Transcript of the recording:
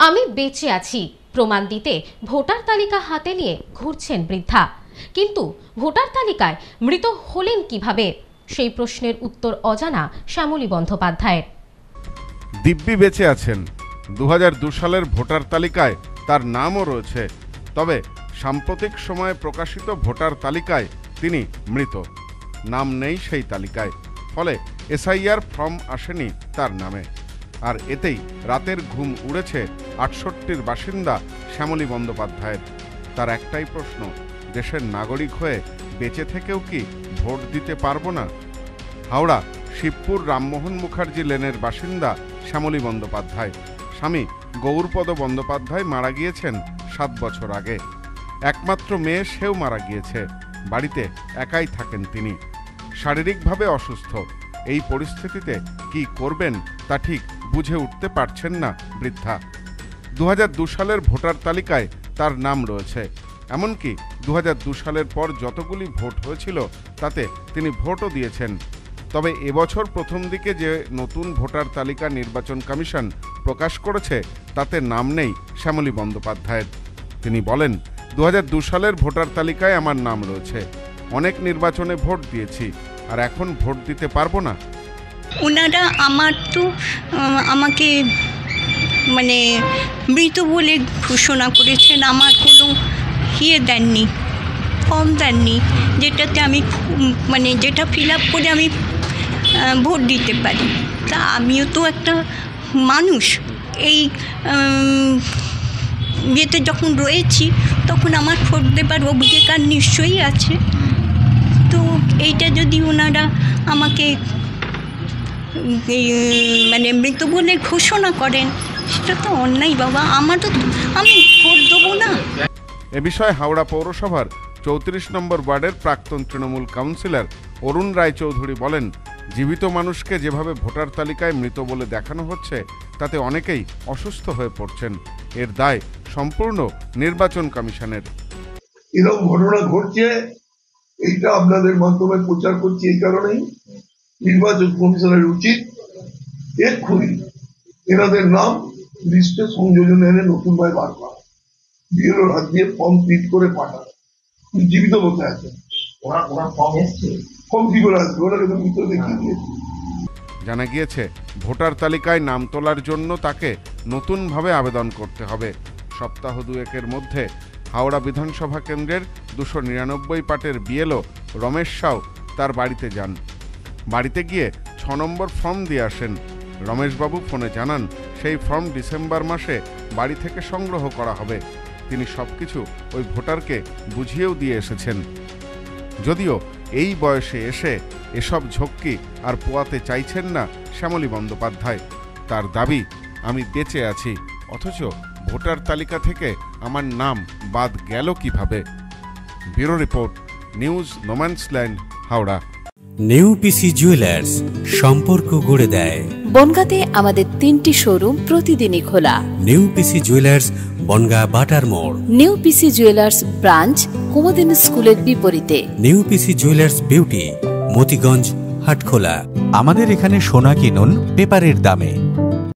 আমি বেঁচে আছি প্রমাণ দিতে ভোটার তালিকা হাতে নিয়ে ঘুরছেন বৃদ্ধা। কিন্তু ভোটার তালিকায় মৃত হলেন কিভাবে, সেই প্রশ্নের উত্তর অজানা শ্যামলী বন্দ্যোপাধ্যায়ের। দিব্যি বেঁচে আছেন। 2002 সালের ভোটার তালিকায় তার নামও রয়েছে, তবে সাম্প্রতিক সময়ে প্রকাশিত ভোটার তালিকায় তিনি মৃত। নাম নেই সেই তালিকায়, ফলে এসআইআর ফর্ম আসেনি তার নামে। আর এতেই রাতের ঘুম উড়েছে 68-র বাসিন্দা শ্যামলী বন্দ্যোপাধ্যায়ের। তার একটাই প্রশ্ন, দেশের নাগরিক হয়ে বেঁচে থেকেও কি ভোট দিতে পারবো না? হাওড়া শিবপুর রামমোহন মুখার্জি লেনের বাসিন্দা শ্যামলী বন্দ্যোপাধ্যায়। স্বামী গৌরপদ বন্দ্যোপাধ্যায় মারা গিয়েছেন 7 বছর আগে। একমাত্র মেয়ে সেও মারা গিয়েছে। বাড়িতে একাই থাকেন তিনি। শারীরিকভাবে অসুস্থ। এই পরিস্থিতিতে কি করবেন তা ঠিক বুঝে উঠতে পারছেন না বৃদ্ধা। 2002 সালের ভোটার তালিকায় তার নাম রয়েছে। এমনকি 2002 সালের পর যতগুলি ভোট হয়েছিল তাতে তিনি ভোটও দিয়েছেন। তবে এবছর প্রথম দিকে যে নতুন ভোটার তালিকা নির্বাচন কমিশন প্রকাশ করেছে তাতে নাম নেই শ্যামলী বন্দ্যোপাধ্যায়ের। তিনি বলেন, 2002 সালের ভোটার তালিকায় আমার নাম রয়েছে। অনেক নির্বাচনে ভোট দিয়েছি, আর এখন ভোট দিতে পারবো না। ওনারা আমাকে মানে মৃত বলে ঘোষণা করেছেন। আমার কোনো দেননি, ফর্ম দেননি, যেটাতে আমি যেটা ফিল আপ করে আমি ভোট দিতে পারি। তা আমিও তো একটা মানুষ, এই ইয়েতে যখন রয়েছি তখন আমার ভোট দেবার অধিকার নিশ্চয়ই আছে। তো এইটা যদি ওনারা আমাকে মৃত বলে ঘোষণা করেন, সেটা তো অন্যায় বাবা। আমি ভোট দেবো না। এ বিষয়ে হাওড়া পৌরসভার 34 নম্বর ওয়ার্ডের প্রাক্তন তৃণমূল কাউন্সিলর অরুণ রায়চৌধুরী বলেন, জীবিত মানুষকে যেভাবে ভোটার তালিকায় মৃত বলে দেখানো হচ্ছে তাতে অনেকেই অসুস্থ হয়ে পড়ছেন। এর দায় সম্পূর্ণ নির্বাচন কমিশনের। এরকম ঘটনা ঘটছে, এইটা আপনাদের মাধ্যমে প্রচার করছি এই কারণেই, নির্বাচন কমিশনের উচিত এক্ষুনি এনাদের নাম লিস্টে সংযোজন এনে নতুন ভাবে বার করা, বিএলওর হাত দিয়ে ফর্ম প্রিন্ট করে পাঠানো। জীবিত বলতে আছে, ওনার ফর্ম এসছে, ফর্ম কি করে আসবে? ওনাকে তো মৃত দেখিয়ে দিয়েছে। জানা গিয়েছে, ভোটার তালিকায় নাম তোলার জন্য তাকে নতুনভাবে আবেদন করতে হবে। সপ্তাহ দুয়েকের মধ্যে হাওড়া বিধানসভা কেন্দ্রের 299 পাটের বিএলও রমেশ সাউ তার বাড়িতে যান। বাড়িতে গিয়ে 6 নম্বর ফর্ম দিয়ে আসেন। রমেশবাবু ফোনে জানান, সেই ফর্ম ডিসেম্বর মাসে বাড়ি থেকে সংগ্রহ করা হবে। তিনি সবকিছু ওই ভোটারকে বুঝিয়েও দিয়ে এসেছেন। যদিও এই বয়সে এসে এসব ঝক্কি আর পোয়াতে চাইছেন না শ্যামলী বন্দ্যোপাধ্যায়। তার দাবি, আমি বেঁচে আছি, অথচ ভোটার তালিকা থেকে আমার নাম বাদ গেল কিভাবে? Bureau report, news no man's land, Howrah. নেউপিসি জুয়েলার্স, সম্পর্ক গড়ে দেয়। বনগাঁতে আমাদের 3টি শোরুম প্রতিদিনই খোলা। নেউপিসি জুয়েলার্স, বনগা বাটার মোড়। নেউপিসি জুয়েলার্স ব্রাঞ্চ, কুমদিন স্কুলের বিপরীতে। নেউপিসি জুয়েলার্স বিউটি, মতিগঞ্জ, হাটখোলা। আমাদের এখানে সোনা কিনুন পেপারের দামে।